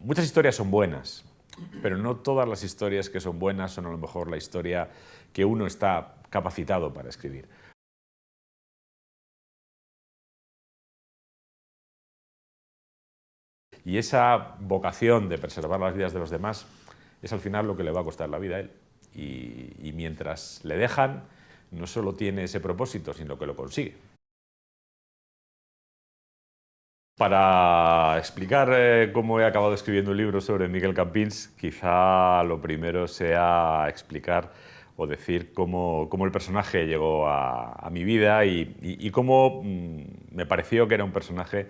Muchas historias son buenas, pero no todas las historias que son buenas son a lo mejor la historia que uno está capacitado para escribir. Y esa vocación de preservar las vidas de los demás es al final lo que le va a costar la vida a él. Y mientras le dejan, no solo tiene ese propósito, sino que lo consigue. Para explicar cómo he acabado escribiendo un libro sobre Miguel Campins, quizá lo primero sea explicar o decir cómo el personaje llegó a mi vida y cómo me pareció que era un personaje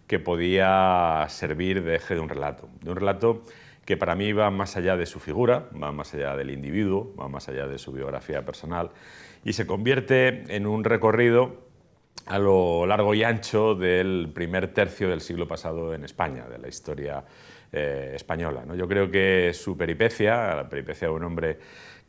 que podía servir de eje de un relato que para mí va más allá de su figura, va más allá del individuo, va más allá de su biografía personal y se convierte en un recorrido a lo largo y ancho del primer tercio del siglo pasado en España, de la historia española, ¿no? Yo creo que su peripecia, la peripecia de un hombre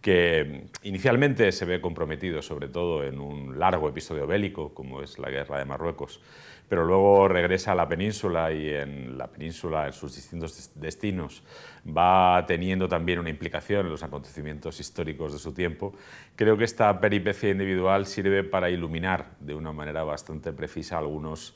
que inicialmente se ve comprometido sobre todo en un largo episodio bélico, como es la Guerra de Marruecos, pero luego regresa a la península y en la península, en sus distintos destinos, va teniendo también una implicación en los acontecimientos históricos de su tiempo. Creo que esta peripecia individual sirve para iluminar de una manera bastante precisa algunos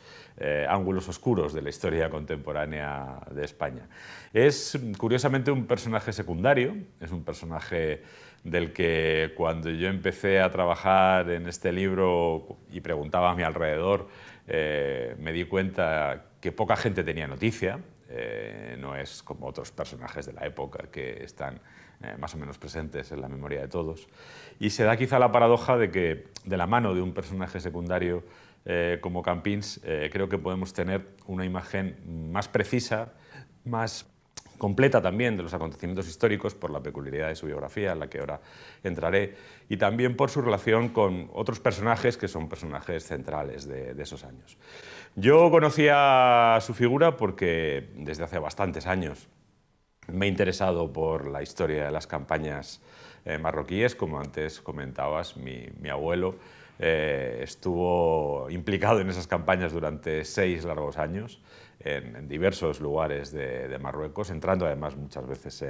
ángulos oscuros de la historia contemporánea de España. Es, curiosamente, un personaje secundario, es un personaje del que cuando yo empecé a trabajar en este libro y preguntaba a mi alrededor, me di cuenta que poca gente tenía noticia. No es como otros personajes de la época que están más o menos presentes en la memoria de todos. Y se da quizá la paradoja de que de la mano de un personaje secundario como Campins, creo que podemos tener una imagen más precisa, más completa también de los acontecimientos históricos por la peculiaridad de su biografía, en la que ahora entraré, y también por su relación con otros personajes que son personajes centrales de esos años. Yo conocía su figura porque desde hace bastantes años me he interesado por la historia de las campañas marroquíes. Como antes comentabas, mi abuelo estuvo implicado en esas campañas durante 6 largos años en diversos lugares de Marruecos, entrando además muchas veces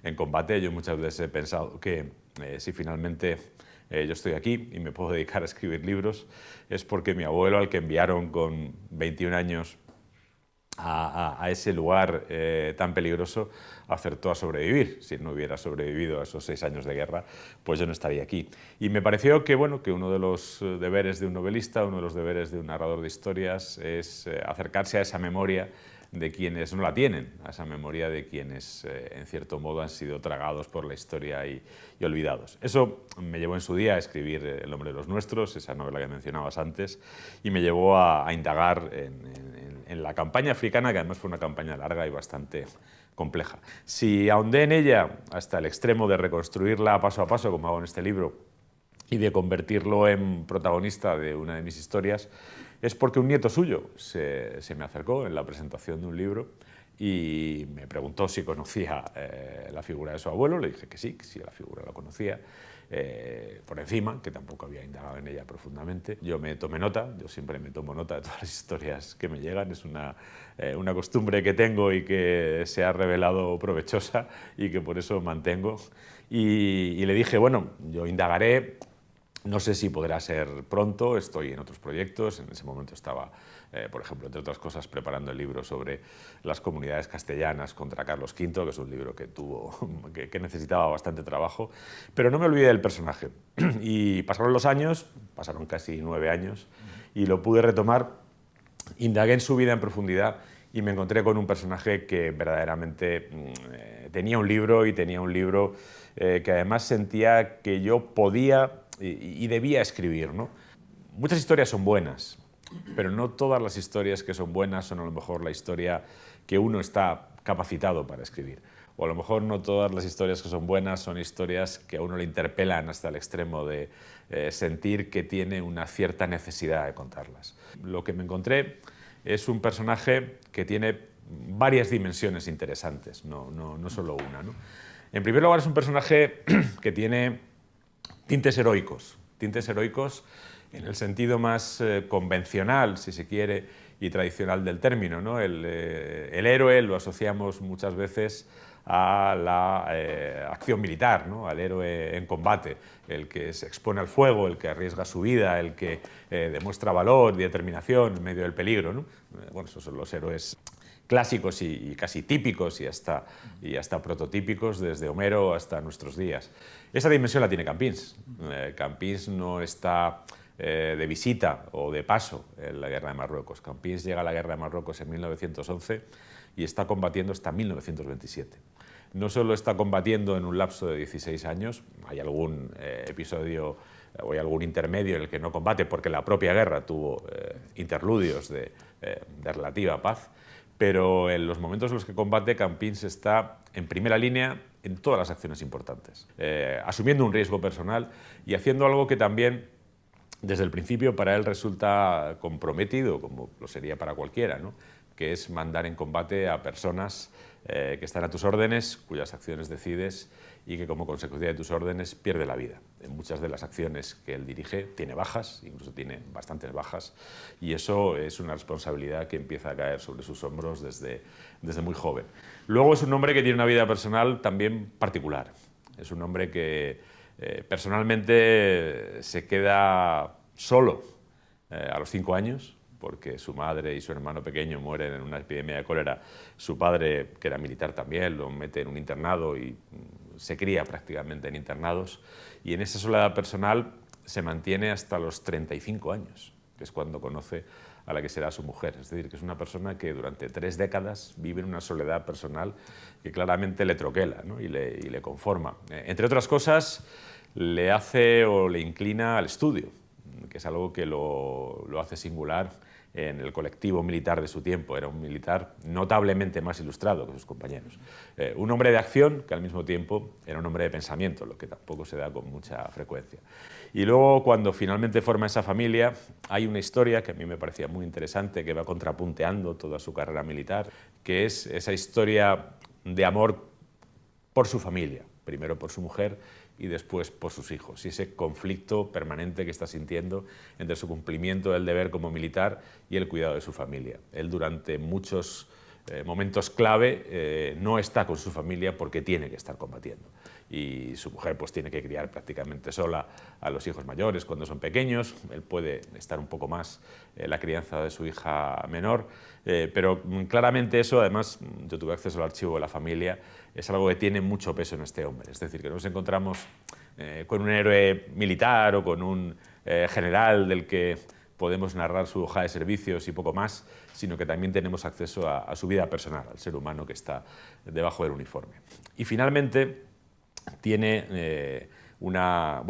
en combate. Yo muchas veces he pensado que si finalmente yo estoy aquí y me puedo dedicar a escribir libros es porque mi abuelo, al que enviaron con 21 años a ese lugar tan peligroso, acertó a sobrevivir. Si no hubiera sobrevivido a esos 6 años de guerra, pues yo no estaría aquí. Y me pareció que, bueno, que uno de los deberes de un novelista, uno de los deberes de un narrador de historias es acercarse a esa memoria de quienes no la tienen, a esa memoria de quienes en cierto modo han sido tragados por la historia y olvidados. Eso me llevó en su día a escribir El hombre de los nuestros, esa novela que mencionabas antes, y me llevó a indagar en la campaña africana, que además fue una campaña larga y bastante compleja. Si ahondé en ella hasta el extremo de reconstruirla paso a paso, como hago en este libro, y de convertirlo en protagonista de una de mis historias, es porque un nieto suyo se me acercó en la presentación de un libro y me preguntó si conocía la figura de su abuelo. Le dije que sí la figura la conocía, por encima, que tampoco había indagado en ella profundamente. Yo me tomé nota, yo siempre me tomo nota de todas las historias que me llegan, es una costumbre que tengo y que se ha revelado provechosa y que por eso mantengo. Y le dije, bueno, yo indagaré. No sé si podrá ser pronto, estoy en otros proyectos. En ese momento estaba, por ejemplo, entre otras cosas, preparando el libro sobre las comunidades castellanas contra Carlos V, que es un libro que necesitaba bastante trabajo, pero no me olvidé del personaje. Y pasaron los años, pasaron casi 9 años, y lo pude retomar, indagué en su vida en profundidad y me encontré con un personaje que verdaderamente tenía un libro que además sentía que yo podía y debía escribir, ¿no? Muchas historias son buenas, pero no todas las historias que son buenas son a lo mejor la historia que uno está capacitado para escribir. O a lo mejor no todas las historias que son buenas son historias que a uno le interpelan hasta el extremo de sentir que tiene una cierta necesidad de contarlas. Lo que me encontré es un personaje que tiene varias dimensiones interesantes, no solo una, ¿no? En primer lugar, es un personaje que tiene tintes heroicos en el sentido más convencional, si se quiere, y tradicional del término, ¿no? El héroe lo asociamos muchas veces a la acción militar, ¿no? Al héroe en combate, el que se expone al fuego, el que arriesga su vida, el que demuestra valor y determinación en medio del peligro, ¿no? Bueno, esos son los héroes clásicos y casi típicos y hasta prototípicos desde Homero hasta nuestros días. Esa dimensión la tiene Campins. Campins no está de visita o de paso en la guerra de Marruecos. Campins llega a la guerra de Marruecos en 1911 y está combatiendo hasta 1927. No solo está combatiendo en un lapso de 16 años, hay algún episodio o hay algún intermedio en el que no combate porque la propia guerra tuvo interludios de relativa paz, pero en los momentos en los que combate, Campins está en primera línea en todas las acciones importantes, asumiendo un riesgo personal y haciendo algo que también desde el principio para él resulta comprometido, como lo sería para cualquiera, ¿no? Que es mandar en combate a personas que están a tus órdenes, cuyas acciones decides y que como consecuencia de tus órdenes pierde la vida. En muchas de las acciones que él dirige tiene bajas, incluso tiene bastantes bajas, y eso es una responsabilidad que empieza a caer sobre sus hombros desde muy joven. Luego es un hombre que tiene una vida personal también particular. Es un hombre que personalmente se queda solo a los 5 años, porque su madre y su hermano pequeño mueren en una epidemia de cólera. Su padre, que era militar también, lo mete en un internado y se cría prácticamente en internados. Y en esa soledad personal se mantiene hasta los 35 años, que es cuando conoce a la que será su mujer. Es decir, que es una persona que durante 3 décadas vive en una soledad personal que claramente le troquela, ¿no? y le conforma. Entre otras cosas, le hace o le inclina al estudio, que es algo que lo hace singular en el colectivo militar de su tiempo. Era un militar notablemente más ilustrado que sus compañeros. Un hombre de acción que al mismo tiempo era un hombre de pensamiento, lo que tampoco se da con mucha frecuencia. Y luego, cuando finalmente forma esa familia, hay una historia que a mí me parecía muy interesante, que va contrapunteando toda su carrera militar, que es esa historia de amor por su familia, primero por su mujer y después por sus hijos, y ese conflicto permanente que está sintiendo entre su cumplimiento del deber como militar y el cuidado de su familia. Él durante muchos momentos clave no está con su familia porque tiene que estar combatiendo, y su mujer pues tiene que criar prácticamente sola a los hijos mayores cuando son pequeños. Él puede estar un poco más en la crianza de su hija menor, pero claramente eso, además yo tuve acceso al archivo de la familia, es algo que tiene mucho peso en este hombre. Es decir, que nos encontramos con un héroe militar o con un general del que podemos narrar su hoja de servicios y poco más, sino que también tenemos acceso a su vida personal, al ser humano que está debajo del uniforme. Y finalmente tiene una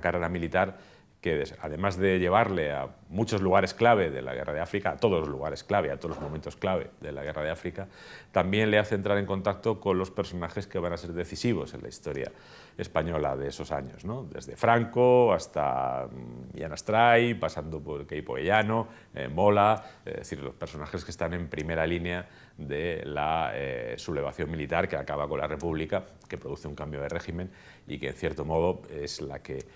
carrera militar que, además de llevarle a muchos lugares clave de la Guerra de África, a todos los lugares clave, a todos los momentos clave de la Guerra de África, también le hace entrar en contacto con los personajes que van a ser decisivos en la historia española de esos años, ¿no? Desde Franco hasta Llana Astray, pasando por Queipo Llano, Mola, es decir, los personajes que están en primera línea de la sublevación militar que acaba con la República, que produce un cambio de régimen y que en cierto modo es la que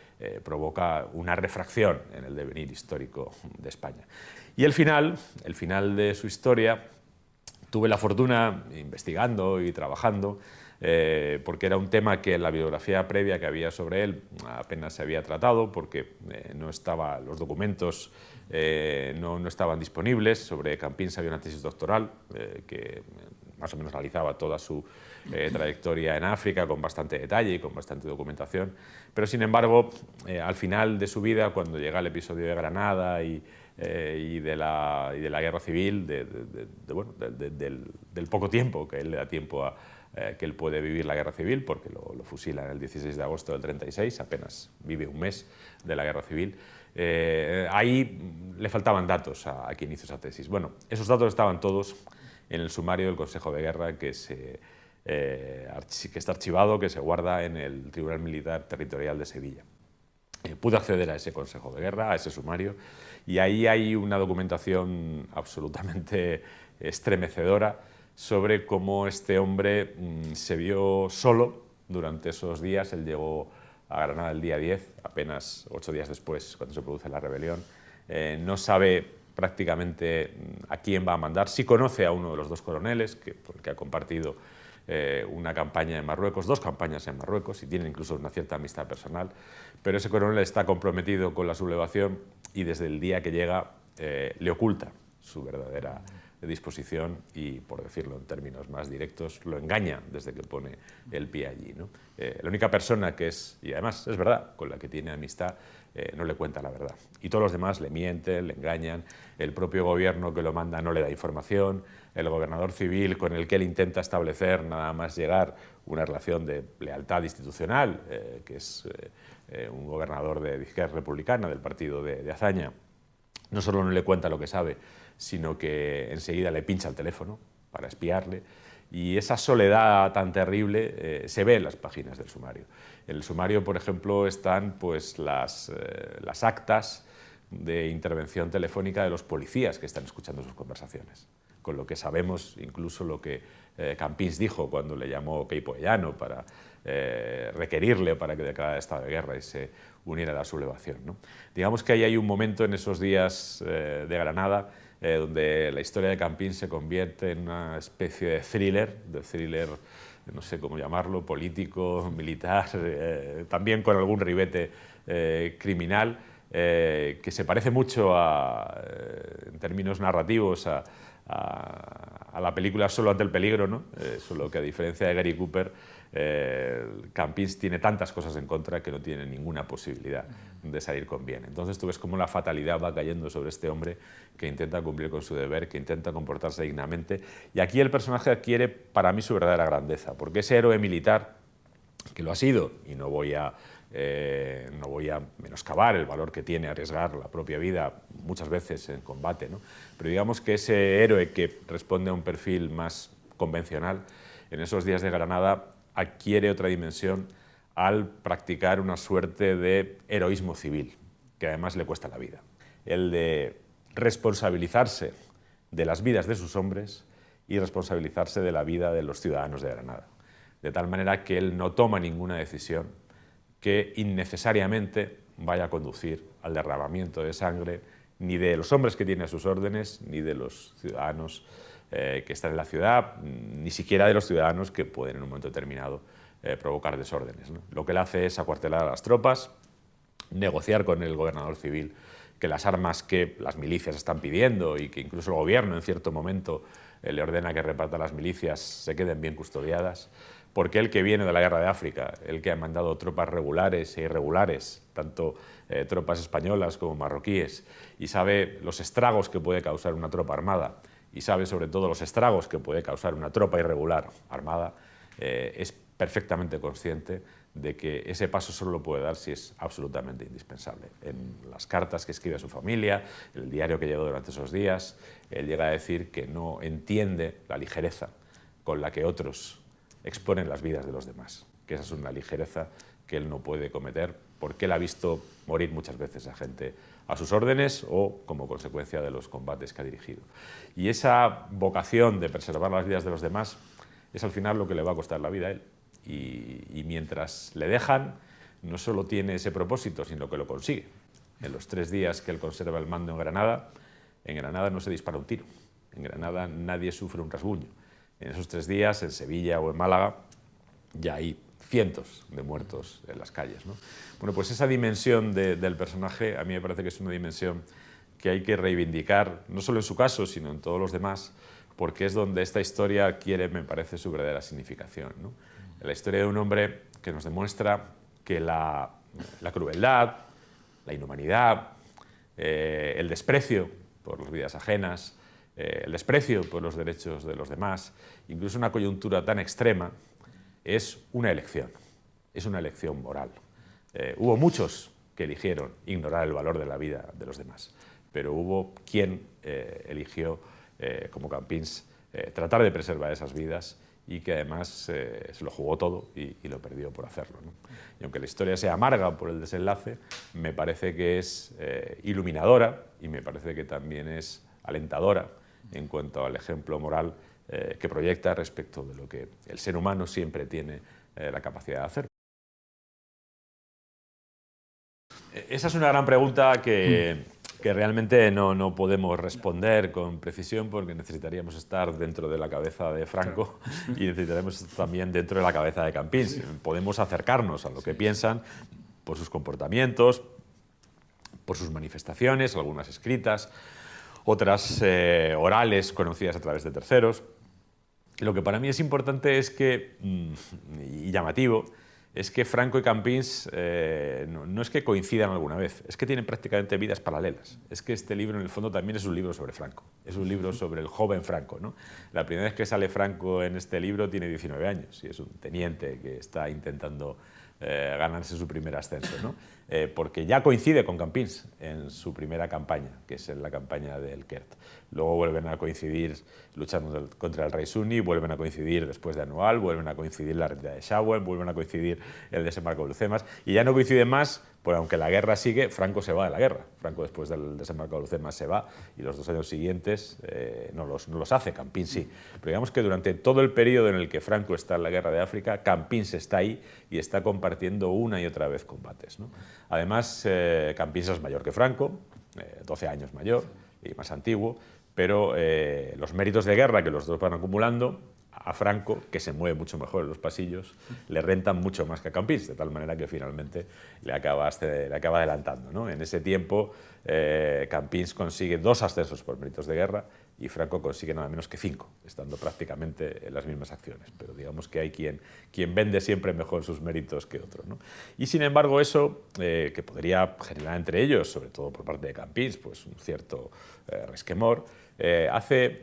provoca una refracción en el devenir histórico de España. Y el final de su historia, tuve la fortuna, investigando y trabajando, porque era un tema que en la biografía previa que había sobre él apenas se había tratado, porque los documentos no estaban disponibles. Sobre Campins había una tesis doctoral que más o menos analizaba toda su trayectoria en África con bastante detalle y con bastante documentación, pero sin embargo, al final de su vida, cuando llega el episodio de Granada y de la guerra civil, del poco tiempo que él le da tiempo a que él puede vivir la guerra civil, porque lo fusilan el 16 de agosto del 36, apenas vive un mes de la guerra civil. Ahí le faltaban datos a quien hizo esa tesis. Bueno, esos datos estaban todos en el sumario del Consejo de Guerra que está archivado, que se guarda en el Tribunal Militar Territorial de Sevilla. Pude acceder a ese Consejo de Guerra, a ese sumario, y ahí hay una documentación absolutamente estremecedora sobre cómo este hombre se vio solo durante esos días. Él llegó a Granada el día 10, apenas 8 días después, cuando se produce la rebelión. No sabe prácticamente a quién va a mandar. Sí conoce a uno de los dos coroneles, con el que ha compartido una campaña en Marruecos, 2 campañas en Marruecos, y tienen incluso una cierta amistad personal, pero ese coronel está comprometido con la sublevación y desde el día que llega le oculta su verdadera disposición y, por decirlo en términos más directos, lo engaña desde que pone el pie allí, ¿no? La única persona que es, y además es verdad, con la que tiene amistad, no le cuenta la verdad. Y todos los demás le mienten, le engañan, el propio gobierno que lo manda no le da información, el gobernador civil con el que él intenta establecer nada más llegar una relación de lealtad institucional, que es un gobernador de izquierda republicana del partido de Azaña, no solo no le cuenta lo que sabe, sino que enseguida le pincha el teléfono para espiarle. Y esa soledad tan terrible se ve en las páginas del sumario. En el sumario, por ejemplo, están pues, las actas de intervención telefónica de los policías que están escuchando sus conversaciones, con lo que sabemos incluso lo que Campinos dijo cuando le llamó Queipo Llano para requerirle para que declarara estado de guerra y se uniera a la sublevación, ¿no? Digamos que ahí hay un momento en esos días de Granada donde la historia de Campinos se convierte en una especie de thriller, no sé cómo llamarlo, político, militar, también con algún ribete criminal, que se parece mucho en términos narrativos a la película Solo ante el peligro, ¿no? Solo que a diferencia de Gary Cooper, Campinos tiene tantas cosas en contra que no tiene ninguna posibilidad de salir con bien. Entonces tú ves cómo la fatalidad va cayendo sobre este hombre que intenta cumplir con su deber, que intenta comportarse dignamente. Y aquí el personaje adquiere para mí su verdadera grandeza, porque ese héroe militar, que lo ha sido, y no voy a menoscabar el valor que tiene arriesgar la propia vida muchas veces en combate, ¿no? Pero digamos que ese héroe que responde a un perfil más convencional, en esos días de Granada adquiere otra dimensión al practicar una suerte de heroísmo civil, que además le cuesta la vida. El de responsabilizarse de las vidas de sus hombres y responsabilizarse de la vida de los ciudadanos de Granada. De tal manera que él no toma ninguna decisión que innecesariamente vaya a conducir al derramamiento de sangre ni de los hombres que tiene a sus órdenes, ni de los ciudadanos que están en la ciudad, ni siquiera de los ciudadanos que pueden en un momento determinado provocar desórdenes, ¿no? Lo que él hace es acuartelar a las tropas, negociar con el gobernador civil que las armas que las milicias están pidiendo y que incluso el gobierno en cierto momento le ordena que reparta las milicias se queden bien custodiadas, porque él que viene de la guerra de África, él que ha mandado tropas regulares e irregulares, tanto tropas españolas como marroquíes, y sabe los estragos que puede causar una tropa armada, y sabe sobre todo los estragos que puede causar una tropa irregular armada, es perfectamente consciente de que ese paso solo lo puede dar si es absolutamente indispensable. En las cartas que escribe a su familia, el diario que llegó durante esos días, él llega a decir que no entiende la ligereza con la que otros exponen las vidas de los demás, que esa es una ligereza que él no puede cometer porque él ha visto morir muchas veces a gente a sus órdenes o como consecuencia de los combates que ha dirigido. Y esa vocación de preservar las vidas de los demás es al final lo que le va a costar la vida a él. Y mientras le dejan, no solo tiene ese propósito, sino que lo consigue. En los 3 días que él conserva el mando en Granada no se dispara un tiro. En Granada nadie sufre un rasguño. En esos 3 días, en Sevilla o en Málaga, ya hay cientos de muertos en las calles, ¿no? Bueno, pues esa dimensión del personaje a mí me parece que es una dimensión que hay que reivindicar, no solo en su caso, sino en todos los demás, porque es donde esta historia adquiere, me parece, su verdadera significación, ¿no? La historia de un hombre que nos demuestra que la crueldad, la inhumanidad, el desprecio por las vidas ajenas, el desprecio por los derechos de los demás, incluso una coyuntura tan extrema, es una elección moral. Hubo muchos que eligieron ignorar el valor de la vida de los demás, pero hubo quien eligió, como Campinos, tratar de preservar esas vidas y que además se lo jugó todo y lo perdió por hacerlo, ¿no? Y aunque la historia sea amarga por el desenlace, me parece que es iluminadora y me parece que también es alentadora en cuanto al ejemplo moral que proyecta respecto de lo que el ser humano siempre tiene la capacidad de hacer. Esa es una gran pregunta que que realmente no podemos responder con precisión porque necesitaríamos estar dentro de la cabeza de Franco y necesitaremos estar también dentro de la cabeza de Campins. Podemos acercarnos a lo que piensan por sus comportamientos, por sus manifestaciones, algunas escritas, otras orales conocidas a través de terceros. Lo que para mí es importante es que, y llamativo, es que Franco y Campins no es que coincidan alguna vez, es que tienen prácticamente vidas paralelas. Es que este libro en el fondo también es un libro sobre Franco, es un libro sobre el joven Franco, ¿no? La primera vez que sale Franco en este libro tiene 19 años y es un teniente que está intentando ganarse su primer ascenso, ¿no? Porque ya coincide con Campins en su primera campaña, que es en la campaña del Quert. Luego vuelven a coincidir luchando contra el rey Sunni, vuelven a coincidir después de Anual, vuelven a coincidir la retirada de Shawel, vuelven a coincidir el desembarco de Lucemas, y ya no coinciden más, pues aunque la guerra sigue, Franco se va de la guerra. Franco después del desembarco de Lucemas se va y los 2 años siguientes no los hace, Campins sí. Pero digamos que durante todo el periodo en el que Franco está en la guerra de África, Campins está ahí y está compartiendo una y otra vez combates, ¿no? Además, Campins es mayor que Franco, 12 años mayor y más antiguo, pero los méritos de guerra que los dos van acumulando, a Franco, que se mueve mucho mejor en los pasillos, le rentan mucho más que a Campins, de tal manera que finalmente le acaba adelantando, ¿no? En ese tiempo, Campins consigue 2 ascensos por méritos de guerra y Franco consigue nada menos que 5, estando prácticamente en las mismas acciones. Pero digamos que hay quien vende siempre mejor sus méritos que otro, ¿no? Y sin embargo eso, que podría generar entre ellos, sobre todo por parte de Campins, pues un cierto resquemor,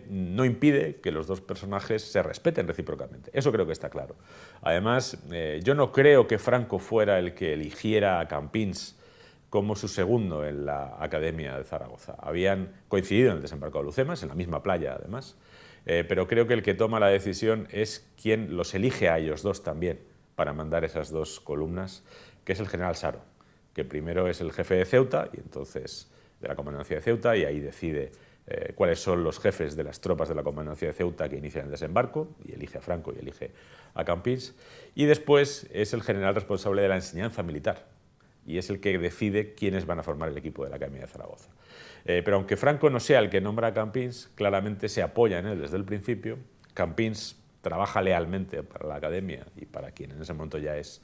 no impide que los dos personajes se respeten recíprocamente. Eso creo que está claro. Además, yo no creo que Franco fuera el que eligiera a Campins como su segundo en la Academia de Zaragoza. Habían coincidido en el desembarco de Lucemas, en la misma playa además, pero creo que el que toma la decisión es quien los elige a ellos dos también para mandar esas 2 columnas, que es el general Saro, que primero es el jefe de Ceuta, y entonces de la comandancia de Ceuta, y ahí decide cuáles son los jefes de las tropas de la comandancia de Ceuta que inician el desembarco, y elige a Franco y elige a Campins, y después es el general responsable de la enseñanza militar, y es el que decide quiénes van a formar el equipo de la Academia de Zaragoza. Pero aunque Franco no sea el que nombra a Campins, claramente se apoya en él desde el principio. Campins trabaja lealmente para la Academia y para quien en ese momento ya es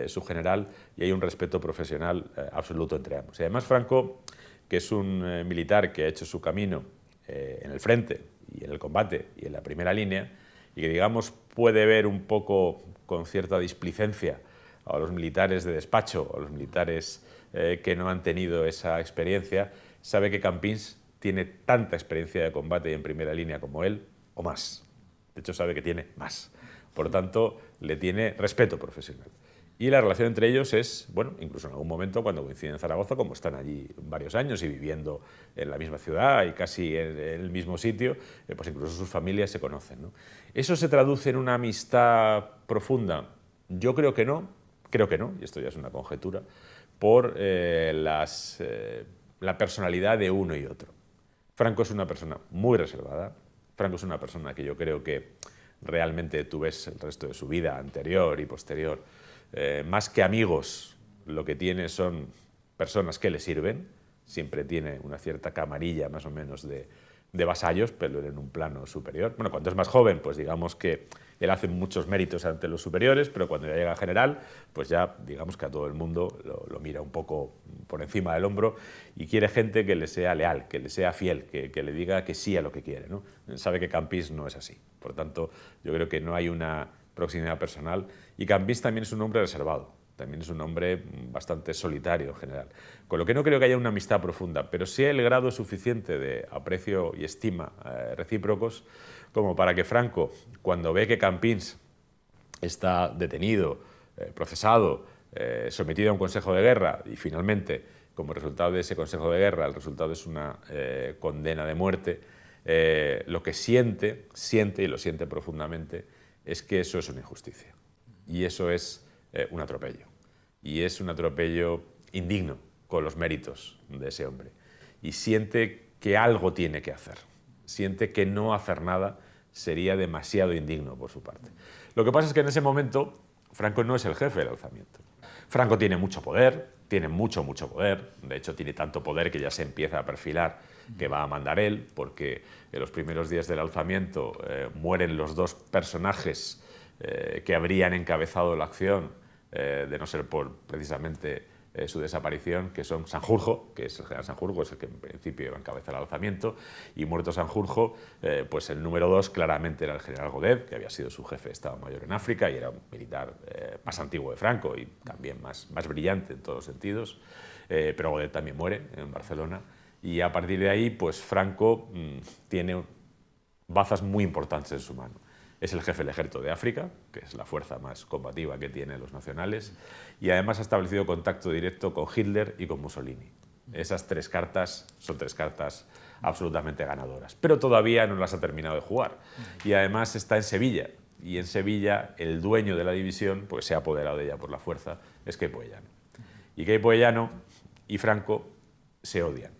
su general, y hay un respeto profesional absoluto entre ambos. Y además Franco, que es un militar que ha hecho su camino en el frente y en el combate y en la primera línea, y que digamos puede ver un poco con cierta displicencia a los militares de despacho, a los militares que no han tenido esa experiencia, sabe que Campins tiene tanta experiencia de combate y en primera línea como él, o más. De hecho, sabe que tiene más. Por tanto, le tiene respeto profesional. Y la relación entre ellos es, bueno, incluso en algún momento cuando coinciden en Zaragoza, como están allí varios años y viviendo en la misma ciudad y casi en el mismo sitio, pues incluso sus familias se conocen, ¿no? ¿Eso se traduce en una amistad profunda? Yo creo que no, y esto ya es una conjetura, por la personalidad de uno y otro. Franco es una persona muy reservada, Franco es una persona que yo creo que realmente tú ves el resto de su vida, anterior y posterior, más que amigos, lo que tiene son personas que le sirven, siempre tiene una cierta camarilla más o menos de vasallos, pero en un plano superior. Bueno, cuando es más joven, pues digamos que él hace muchos méritos ante los superiores, pero cuando ya llega a general, pues ya digamos que a todo el mundo lo mira un poco por encima del hombro y quiere gente que le sea leal, que le sea fiel, que le diga que sí a lo que quiere, ¿no? Sabe que Campins no es así. Por tanto, yo creo que no hay una proximidad personal, y Campins también es un hombre reservado, también es un hombre bastante solitario en general, con lo que no creo que haya una amistad profunda, pero sí el grado suficiente de aprecio y estima recíprocos como para que Franco, cuando ve que Campins está detenido, procesado, sometido a un consejo de guerra y finalmente, como resultado de ese consejo de guerra, el resultado es una condena de muerte, lo que siente y lo siente profundamente, es que eso es una injusticia y eso es un atropello. Y es un atropello indigno con los méritos de ese hombre. Y siente que algo tiene que hacer. Siente que no hacer nada sería demasiado indigno por su parte. Lo que pasa es que en ese momento Franco no es el jefe del alzamiento. Franco tiene mucho poder, tiene mucho poder, de hecho tiene tanto poder que ya se empieza a perfilar que va a mandar él, porque en los primeros días del alzamiento mueren los dos personajes que habrían encabezado la acción, de no ser por precisamente su desaparición, que son Sanjurjo, que es el general Sanjurjo, es el que en principio iba a encabezar el alzamiento, y muerto Sanjurjo, pues el número 2 claramente era el general Godet, que había sido su jefe de Estado Mayor en África y era un militar más antiguo de Franco y también más brillante en todos los sentidos, pero Godet también muere en Barcelona, y a partir de ahí pues Franco tiene bazas muy importantes en su mano. Es el jefe del ejército de África, que es la fuerza más combativa que tienen los nacionales, y además ha establecido contacto directo con Hitler y con Mussolini. Esas 3 cartas son 3 cartas absolutamente ganadoras, pero todavía no las ha terminado de jugar. Y además está en Sevilla, y en Sevilla el dueño de la división, pues se ha apoderado de ella por la fuerza, es Queipo Llano. Y Queipo Llano y Franco se odian,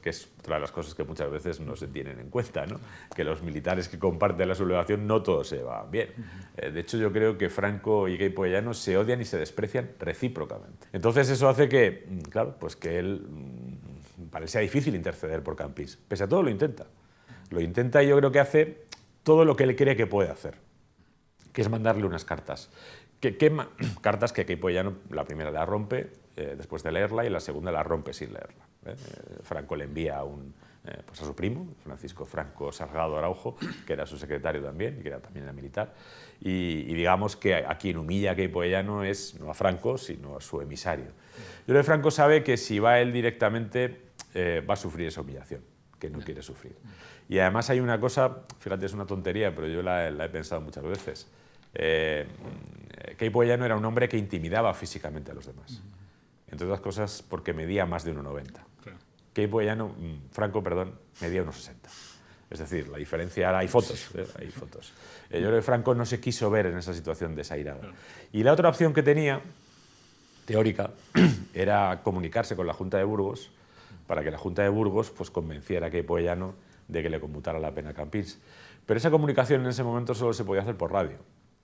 que es otra de las cosas que muchas veces no se tienen en cuenta, ¿no? Que los militares que comparten la sublevación no todos se van bien. De hecho, yo creo que Franco y Queipo Llano se odian y se desprecian recíprocamente. Entonces eso hace que, claro, pues que él parece difícil interceder por Campiins. Pese a todo lo intenta. Lo intenta y yo creo que hace todo lo que él cree que puede hacer, que es mandarle unas cartas. Cartas que Queipo Llano, la primera la rompe después de leerla y la segunda la rompe sin leerla. Franco le envía pues a su primo, Francisco Franco Salgado Araujo, que era su secretario también y que también era militar, y digamos que a quien humilla a Queipo Llano es no a Franco, sino a su emisario. Yo creo que Franco sabe que si va él directamente va a sufrir esa humillación, que no quiere sufrir. Y además hay una cosa, fíjate, es una tontería, pero yo la he pensado muchas veces. Queipo Llano era un hombre que intimidaba físicamente a los demás. Entre otras cosas porque medía más de 1,90. Claro. Queipo Llano, Franco, perdón, medía 1,60. Es decir, la diferencia ahora hay fotos. Hay fotos. Yo creo que Franco no se quiso ver en esa situación desairada. Claro. Y la otra opción que tenía, teórica, era comunicarse con la Junta de Burgos para que la Junta de Burgos pues, convenciera a Queipo Llano de que le conmutara la pena a Campiins. Pero esa comunicación en ese momento solo se podía hacer por radio.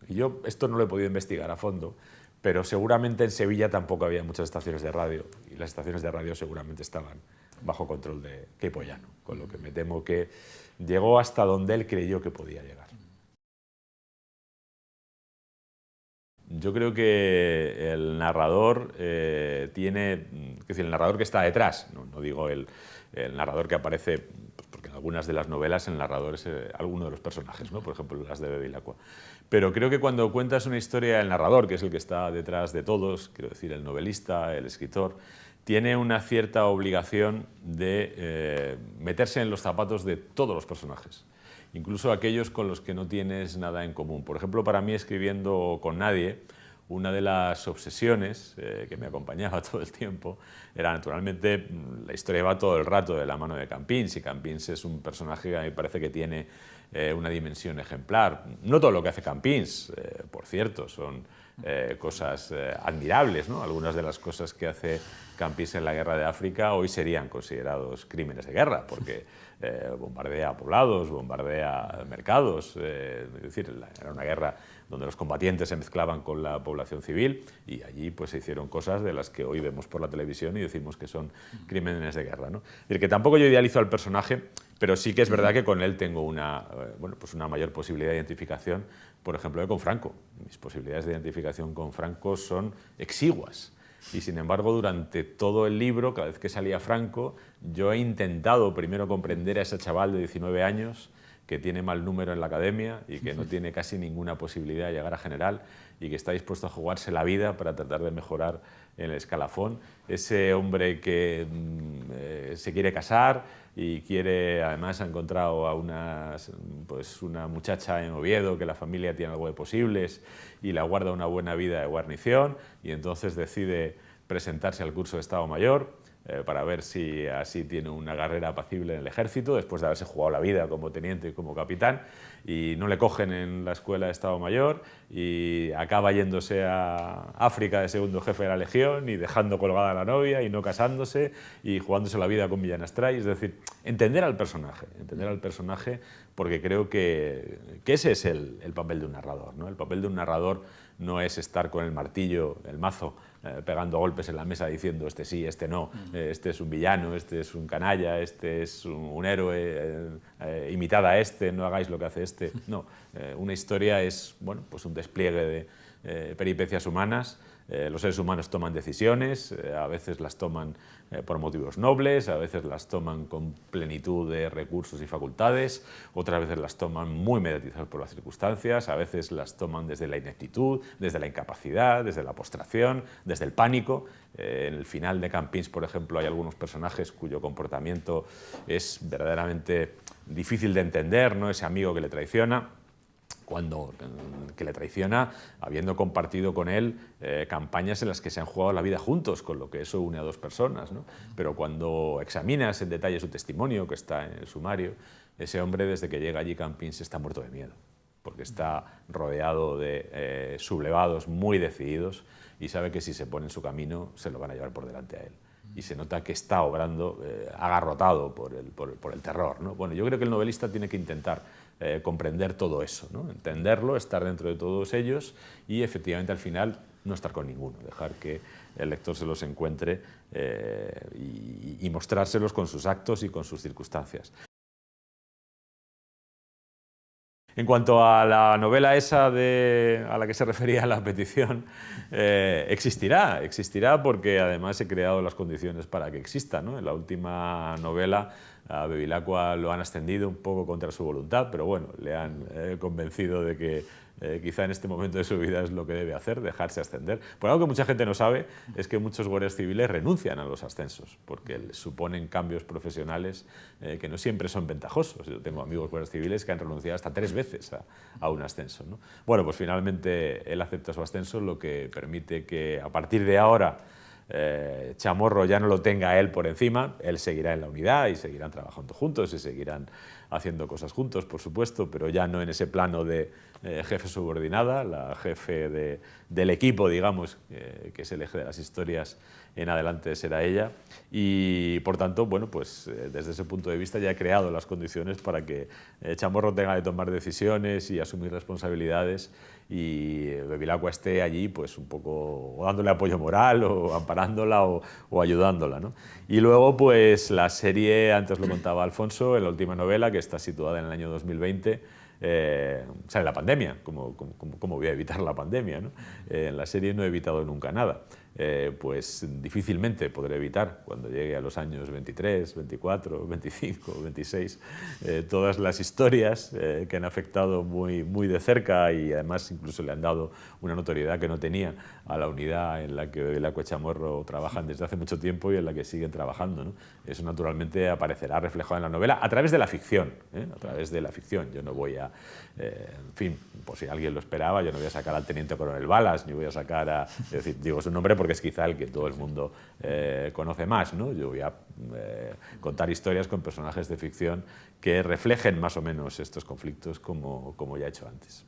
Y yo esto no lo he podido investigar a fondo, pero seguramente en Sevilla tampoco había muchas estaciones de radio y las estaciones de radio seguramente estaban bajo control de Queipo Llano, con lo que me temo que llegó hasta donde él creyó que podía llegar. Yo creo que el narrador tiene, es decir, el narrador que está detrás, no digo el narrador que aparece, porque en algunas de las novelas el narrador es alguno de los personajes, ¿no? Por ejemplo las de Bevilacqua. Pero creo que cuando cuentas una historia, el narrador, que es el que está detrás de todos, quiero decir, el novelista, el escritor, tiene una cierta obligación de meterse en los zapatos de todos los personajes, incluso aquellos con los que no tienes nada en común. Por ejemplo, para mí, escribiendo con nadie, una de las obsesiones que me acompañaba todo el tiempo era, naturalmente, la historia va todo el rato de la mano de Campiins, y Campiins es un personaje que a mí me parece que tiene una dimensión ejemplar. No todo lo que hace Campiins, por cierto, son cosas admirables, ¿no? Algunas de las cosas que hace Campiins en la guerra de África hoy serían considerados crímenes de guerra, porque bombardea poblados, bombardea mercados, es decir, era una guerra donde los combatientes se mezclaban con la población civil y allí pues, se hicieron cosas de las que hoy vemos por la televisión y decimos que son crímenes de guerra, ¿no? Es decir, que tampoco yo idealizo al personaje, pero sí que es verdad que con él tengo una mayor posibilidad de identificación, por ejemplo, que con Franco. Mis posibilidades de identificación con Franco son exiguas. Y sin embargo, durante todo el libro, cada vez que salía Franco, yo he intentado primero comprender a ese chaval de 19 años que tiene mal número en la academia y que no tiene casi ninguna posibilidad de llegar a general y que está dispuesto a jugarse la vida para tratar de mejorar en el escalafón. Ese hombre que se quiere casar y quiere, además ha encontrado a una muchacha en Oviedo que la familia tiene algo de posibles y le aguarda una buena vida de guarnición y entonces decide presentarse al curso de Estado Mayor para ver si así tiene una carrera apacible en el ejército después de haberse jugado la vida como teniente y como capitán, y no le cogen en la escuela de Estado Mayor y acaba yéndose a África de segundo jefe de la Legión y dejando colgada a la novia y no casándose y jugándose la vida con Millán Astray. Es decir, entender al personaje porque creo que ese es el papel de un narrador, ¿no? El papel de un narrador no es estar con el martillo, el mazo, pegando golpes en la mesa diciendo este sí, este no, este es un villano, este es un canalla, este es un héroe, imitad a este, no hagáis lo que hace este. No, una historia es, bueno, pues un despliegue de peripecias humanas. Los seres humanos toman decisiones, a veces las toman por motivos nobles, a veces las toman con plenitud de recursos y facultades, otras veces las toman muy mediatizadas por las circunstancias, a veces las toman desde la ineptitud, desde la incapacidad, desde la postración, desde el pánico. En el final de Campins, por ejemplo, hay algunos personajes cuyo comportamiento es verdaderamente difícil de entender, ¿no? Ese amigo que le traiciona, que le traiciona habiendo compartido con él campañas en las que se han jugado la vida juntos, con lo que eso une a dos personas, ¿no? Pero cuando examinas en detalle su testimonio, que está en el sumario, ese hombre desde que llega allí Campins está muerto de miedo, porque está rodeado de sublevados muy decididos y sabe que si se pone en su camino se lo van a llevar por delante a él. Y se nota que está obrando agarrotado por el terror, ¿no? Bueno, yo creo que el novelista tiene que intentar comprender todo eso, ¿no? Entenderlo, estar dentro de todos ellos y efectivamente al final no estar con ninguno, dejar que el lector se los encuentre y mostrárselos con sus actos y con sus circunstancias. En cuanto a la novela esa a la que se refería la petición, existirá porque además he creado las condiciones para que exista, ¿no? En la última novela a Bevilacqua lo han ascendido un poco contra su voluntad, pero bueno, le han convencido de que quizá en este momento de su vida es lo que debe hacer, dejarse ascender. Por algo que mucha gente no sabe es que muchos guardias civiles renuncian a los ascensos porque les suponen cambios profesionales que no siempre son ventajosos. Yo tengo amigos guardias civiles que han renunciado hasta 3 veces a un ascenso, ¿no? Bueno, pues finalmente él acepta su ascenso, lo que permite que a partir de ahora Chamorro ya no lo tenga él por encima, él seguirá en la unidad y seguirán trabajando juntos y seguirán haciendo cosas juntos, por supuesto, pero ya no en ese plano de jefe subordinada, la jefe del equipo, digamos, que es el eje de las historias en adelante será ella y por tanto, bueno, pues desde ese punto de vista ya he creado las condiciones para que Chamorro tenga que tomar decisiones y asumir responsabilidades y Bevilacqua esté allí pues un poco o dándole apoyo moral o amparándola o ayudándola, ¿no? Y luego pues la serie, antes lo contaba Alfonso, en la última novela que está situada en el año 2020, sale la pandemia, ¿cómo voy a evitar la pandemia, ¿no? En la serie no he evitado nunca nada. Pues difícilmente podré evitar, cuando llegue a los años 23, 24, 25, 26, todas las historias que han afectado muy de cerca y además incluso le han dado una notoriedad que no tenía a la unidad en la que Bevilacqua y Chamorro trabajan desde hace mucho tiempo y en la que siguen trabajando, ¿no? Eso naturalmente aparecerá reflejado en la novela a través de la ficción, a través de la ficción. Yo no voy a, en fin, por si alguien lo esperaba, yo no voy a sacar al teniente coronel Balas, ni voy a sacar a, es decir, digo su nombre porque es quizá el que todo el mundo conoce más, ¿no? Yo voy a contar historias con personajes de ficción que reflejen más o menos estos conflictos como ya he hecho antes.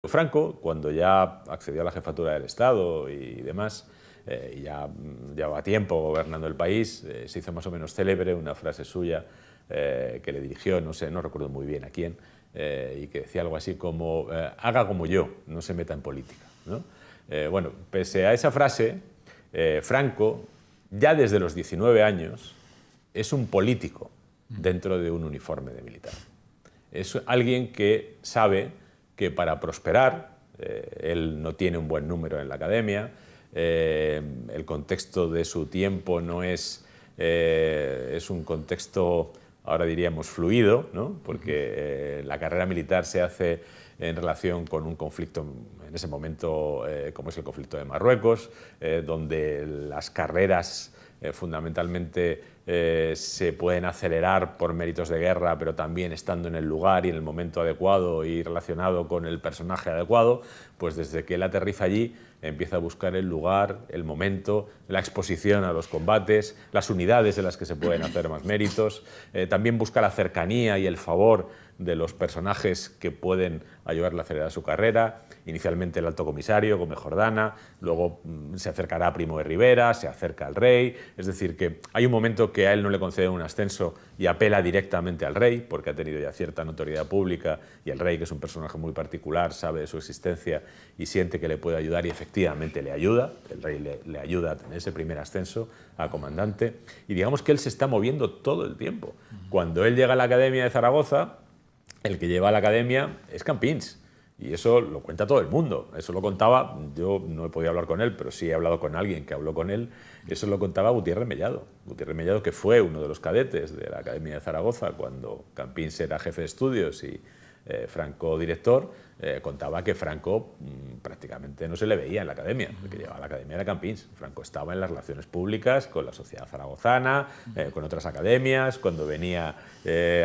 Franco, cuando ya accedió a la jefatura del Estado y demás, y ya llevaba tiempo gobernando el país, se hizo más o menos célebre una frase suya que le dirigió, no recuerdo muy bien a quién, y que decía algo así como haga como yo, no se meta en política, ¿no? Bueno, pese a esa frase, Franco, ya desde los 19 años, es un político dentro de un uniforme de militar. Es alguien que sabe que para prosperar, él no tiene un buen número en la academia, el contexto de su tiempo no es un contexto, ahora diríamos, fluido, ¿no? Porque la carrera militar se hace en relación con un conflicto en ese momento como es el conflicto de Marruecos, donde las carreras fundamentalmente se pueden acelerar por méritos de guerra, pero también estando en el lugar y en el momento adecuado y relacionado con el personaje adecuado, pues desde que él aterriza allí empieza a buscar el lugar, el momento, la exposición a los combates, las unidades en las que se pueden hacer más méritos, también busca la cercanía y el favor de los personajes que pueden ayudarle a acelerar su carrera, inicialmente el alto comisario, Gómez Jordana, luego se acercará a Primo de Rivera, se acerca al rey, es decir, que hay un momento que a él no le concede un ascenso y apela directamente al rey, porque ha tenido ya cierta notoriedad pública y el rey, que es un personaje muy particular, sabe de su existencia y siente que le puede ayudar y efectivamente le ayuda, el rey le ayuda a tener ese primer ascenso a comandante y digamos que él se está moviendo todo el tiempo. Cuando él llega a la Academia de Zaragoza, el que lleva a la Academia es Campins. Y eso lo cuenta todo el mundo. Eso lo contaba, yo no he podido hablar con él, pero sí he hablado con alguien que habló con él. Eso lo contaba Gutiérrez Mellado. Gutiérrez Mellado, que fue uno de los cadetes de la Academia de Zaragoza cuando Campins era jefe de estudios y Franco director, contaba que Franco prácticamente no se le veía en la Academia. El que llevaba a la Academia era Campins. Franco estaba en las relaciones públicas con la sociedad zaragozana, con otras academias, cuando venía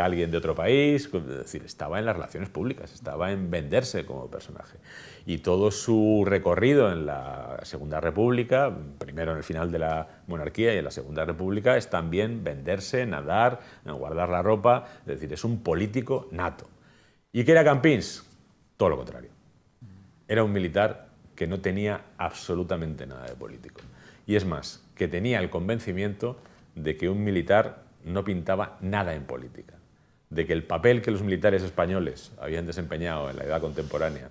alguien de otro país, es decir, estaba en las relaciones públicas, estaba en venderse como personaje. Y todo su recorrido en la Segunda República, primero en el final de la monarquía y en la Segunda República, es también venderse, nadar, guardar la ropa, es decir, es un político nato. ¿Y qué era Campins? Todo lo contrario. Era un militar que no tenía absolutamente nada de político. Y es más, que tenía el convencimiento de que un militar no pintaba nada en política, de que el papel que los militares españoles habían desempeñado en la edad contemporánea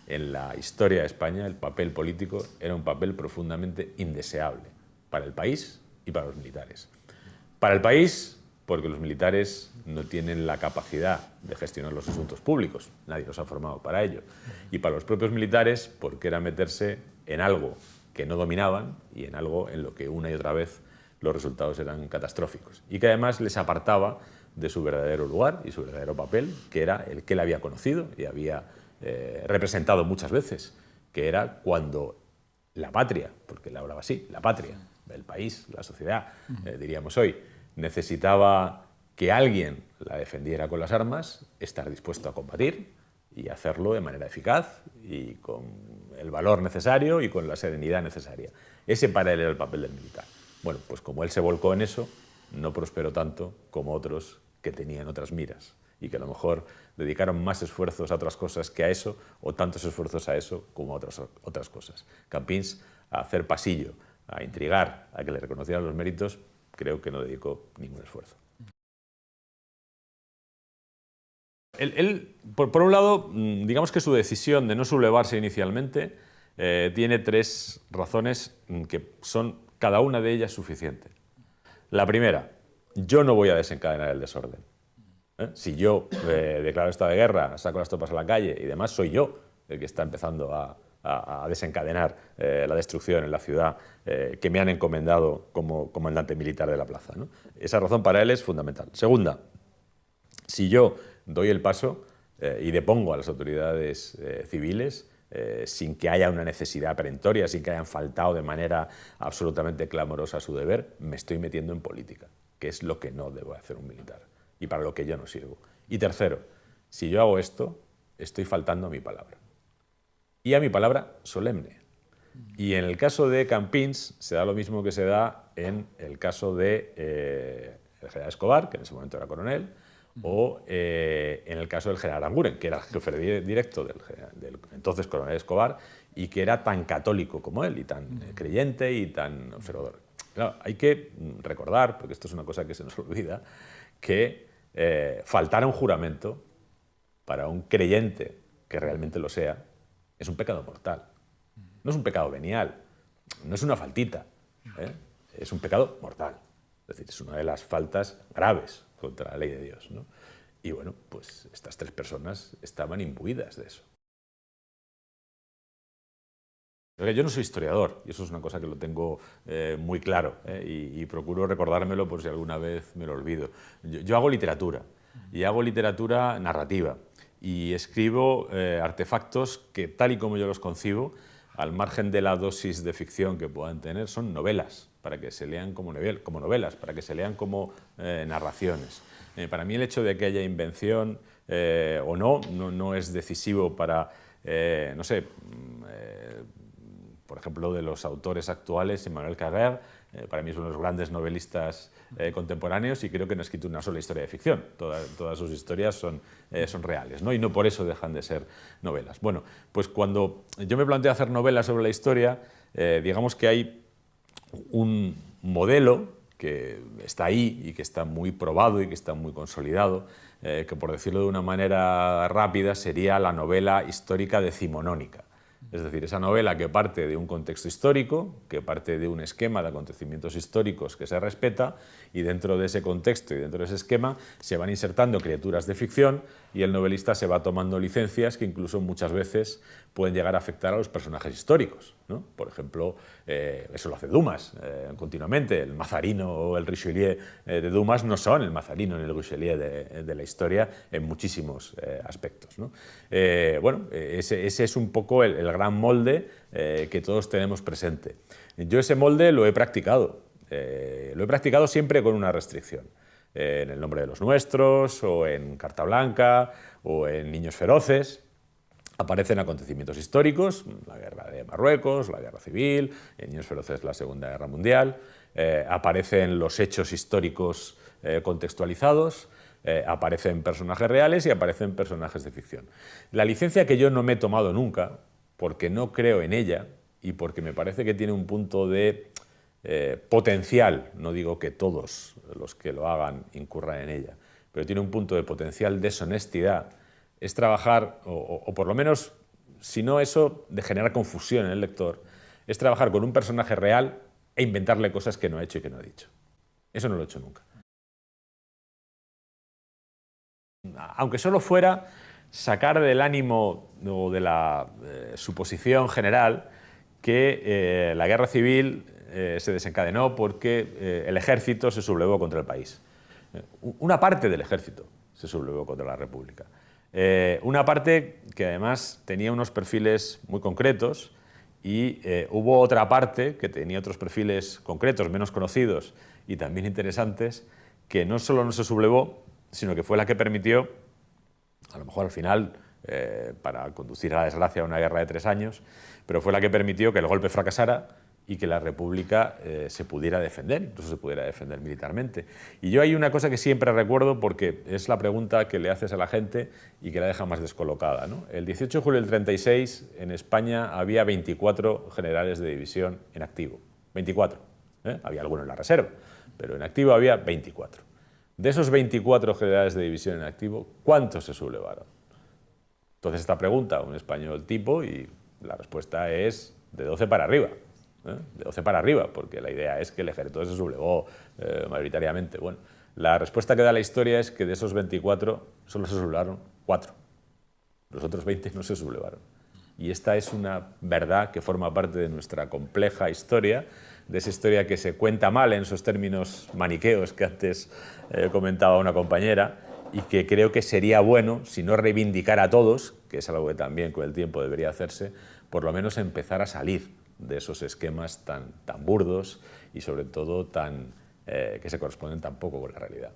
en la historia de España, el papel político, era un papel profundamente indeseable para el país y para los militares. Para el país, porque los militares no tienen la capacidad de gestionar los asuntos públicos, nadie los ha formado para ello. Y para los propios militares, porque era meterse en algo que no dominaban y en algo en lo que una y otra vez los resultados eran catastróficos. Y que además les apartaba de su verdadero lugar y su verdadero papel, que era el que él había conocido y había representado muchas veces, que era cuando la patria, porque él hablaba así, la patria, el país, la sociedad, diríamos hoy, necesitaba que alguien la defendiera con las armas, estar dispuesto a combatir y hacerlo de manera eficaz y con el valor necesario y con la serenidad necesaria. Ese para él era el papel del militar. Bueno, pues como él se volcó en eso, no prosperó tanto como otros que tenían otras miras y que a lo mejor dedicaron más esfuerzos a otras cosas que a eso, o tantos esfuerzos a eso como a otras cosas. Campins, a hacer pasillo, a intrigar, a que le reconocieran los méritos, creo que no dedicó ningún esfuerzo. Él, por un lado, digamos que su decisión de no sublevarse inicialmente tiene tres razones que son cada una de ellas suficiente. La primera, yo no voy a desencadenar el desorden. Si yo declaro estado de guerra, saco las tropas a la calle y demás, soy yo el que está empezando a desencadenar la destrucción en la ciudad que me han encomendado como comandante militar de la plaza, ¿no? Esa razón para él es fundamental. Segunda, si yo doy el paso y depongo a las autoridades civiles sin que haya una necesidad perentoria, sin que hayan faltado de manera absolutamente clamorosa a su deber, me estoy metiendo en política, que es lo que no debe hacer un militar y para lo que yo no sirvo. Y tercero, si yo hago esto, estoy faltando a mi palabra. Y a mi palabra solemne. Y en el caso de Campins se da lo mismo que se da en el caso de el general Escobar, que en ese momento era coronel, o en el caso del general Aranguren, que era el jefe directo del entonces coronel Escobar y que era tan católico como él y tan creyente y tan observador. Claro, hay que recordar, porque esto es una cosa que se nos olvida, que faltar a un juramento para un creyente que realmente lo sea es un pecado mortal. No es un pecado venial, no es una faltita, es un pecado mortal. Es decir, es una de las faltas graves contra la ley de Dios, ¿no? Y bueno, pues estas tres personas estaban imbuidas de eso. Yo no soy historiador, y eso es una cosa que lo tengo muy claro, y procuro recordármelo por si alguna vez me lo olvido. Yo hago literatura, y hago literatura narrativa, y escribo artefactos que, tal y como yo los concibo, al margen de la dosis de ficción que puedan tener, son novelas, para que se lean como novelas, para que se lean como narraciones. Para mí el hecho de que haya invención o no es decisivo para, no sé, por ejemplo, de los autores actuales, Emmanuel Carrère, para mí es uno de los grandes novelistas contemporáneos y creo que no ha escrito una sola historia de ficción. Todas sus historias son reales, ¿no? Y no por eso dejan de ser novelas. Bueno, pues cuando yo me planteo hacer novelas sobre la historia, digamos que hay un modelo que está ahí y que está muy probado y que está muy consolidado, que por decirlo de una manera rápida sería la novela histórica decimonónica. Es decir, esa novela que parte de un contexto histórico, que parte de un esquema de acontecimientos históricos que se respeta, y dentro de ese contexto y dentro de ese esquema se van insertando criaturas de ficción y el novelista se va tomando licencias que incluso muchas veces pueden llegar a afectar a los personajes históricos, ¿no? Por ejemplo, eso lo hace Dumas continuamente. El Mazarino o el Richelieu de Dumas no son el Mazarino ni el Richelieu de la historia en muchísimos aspectos, ¿no? Bueno, ese es un poco el gran molde que todos tenemos presente. Yo ese molde lo he practicado siempre con una restricción. En El nombre de los nuestros, o en Carta Blanca, o en Niños feroces, aparecen acontecimientos históricos, la guerra de Marruecos, la guerra civil, en Niños feroces la Segunda Guerra Mundial, aparecen los hechos históricos contextualizados, aparecen personajes reales y aparecen personajes de ficción. La licencia que yo no me he tomado nunca, porque no creo en ella y porque me parece que tiene un punto de potencial, no digo que todos los que lo hagan incurran en ella, pero tiene un punto de potencial deshonestidad, es trabajar, o por lo menos, si no eso, de generar confusión en el lector, es trabajar con un personaje real e inventarle cosas que no ha hecho y que no ha dicho. Eso no lo he hecho nunca. Aunque solo fuera sacar del ánimo o de la suposición general que la guerra civil se desencadenó porque el ejército se sublevó contra el país. Una parte del ejército se sublevó contra la República. Una parte que además tenía unos perfiles muy concretos y hubo otra parte que tenía otros perfiles concretos, menos conocidos y también interesantes, que no solo no se sublevó, sino que fue la que permitió, a lo mejor al final, para conducir a la desgracia a una guerra de 3 años, pero fue la que permitió que el golpe fracasara y que la República se pudiera defender, incluso se pudiera defender militarmente. Y yo hay una cosa que siempre recuerdo porque es la pregunta que le haces a la gente y que la deja más descolocada, ¿no? El 18 de julio del 36 en España había 24 generales de división en activo. 24. Había algunos en la reserva, pero en activo había 24. De esos 24 generales de división en activo, ¿cuántos se sublevaron? Entonces esta pregunta un español tipo y la respuesta es de 12 para arriba. De 12 para arriba, porque la idea es que el ejército se sublevó mayoritariamente. Bueno, la respuesta que da la historia es que de esos 24 solo se sublevaron 4. Los otros 20 no se sublevaron. Y esta es una verdad que forma parte de nuestra compleja historia, de esa historia que se cuenta mal en esos términos maniqueos que antes comentaba una compañera, y que creo que sería bueno, si no reivindicar a todos, que es algo que también con el tiempo debería hacerse, por lo menos empezar a salir de esos esquemas tan burdos y sobre todo que se corresponden tan poco con la realidad.